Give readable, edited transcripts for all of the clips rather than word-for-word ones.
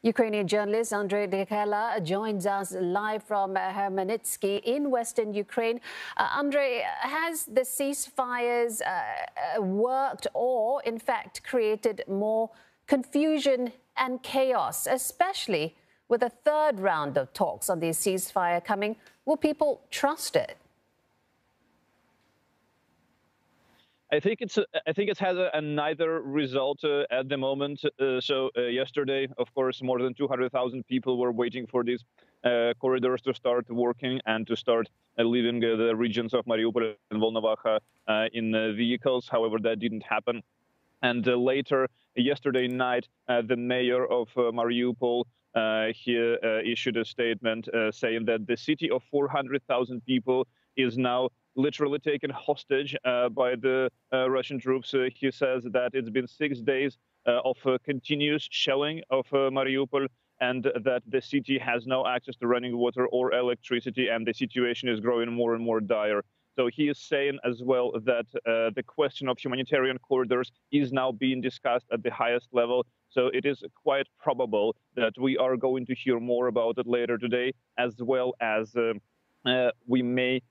Ukrainian journalist Andrei Dekela joins us live from Khmelnytskyi in western Ukraine. Andrei, has the ceasefires worked or, in fact, created more confusion and chaos, especially with a third round of talks on the ceasefire coming? Will people trust it? I think it has a neither result at the moment. Yesterday, of course, more than 200,000 people were waiting for these corridors to start working and to start leaving the regions of Mariupol and Volnovakha in vehicles. However, that didn't happen. And later, yesterday night, the mayor of Mariupol he issued a statement saying that the city of 400,000 people is now literally taken hostage by the Russian troops. He says that it's been 6 days of continuous shelling of Mariupol, and that the city has no access to running water or electricity, and the situation is growing more and more dire. So he is saying as well that the question of humanitarian corridors is now being discussed at the highest level. So it is quite probable that we are going to hear more about it later today, as well as we may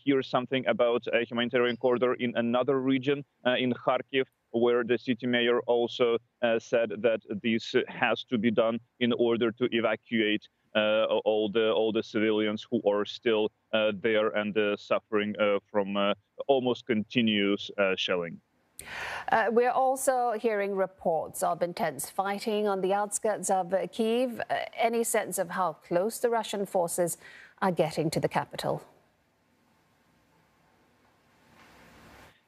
hear something about a humanitarian corridor in another region, in Kharkiv, where the city mayor also said that this has to be done in order to evacuate all the civilians who are still there and suffering from almost continuous shelling. We're also hearing reports of intense fighting on the outskirts of Kyiv. Any sense of how close the Russian forces are getting to the capital?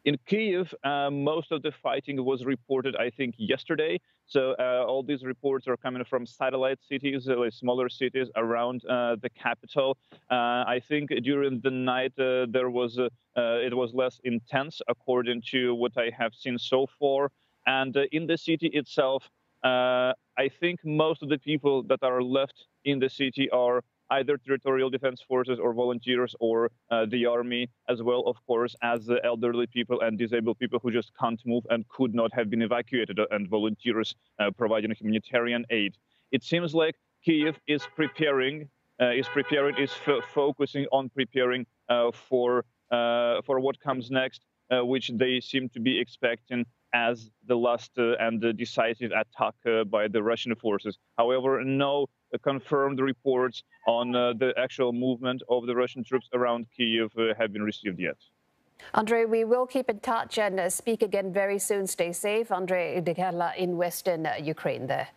In Kyiv, most of the fighting was reported, I think, yesterday. So all these reports are coming from satellite cities, smaller cities around the capital. I think during the night it was less intense, according to what I have seen so far. And in the city itself, I think most of the people that are left in the city are either territorial defense forces or volunteers or the army, as well, of course, as the elderly people and disabled people who just can't move and could not have been evacuated, and volunteers providing humanitarian aid. It seems like Kyiv is focusing on preparing for what comes next, which they seem to be expecting as the last and decisive attack by the Russian forces. However, no confirmed reports on the actual movement of the Russian troops around Kyiv have been received yet. Andrei, we will keep in touch and speak again very soon. Stay safe. Andrei Dekela in western Ukraine there.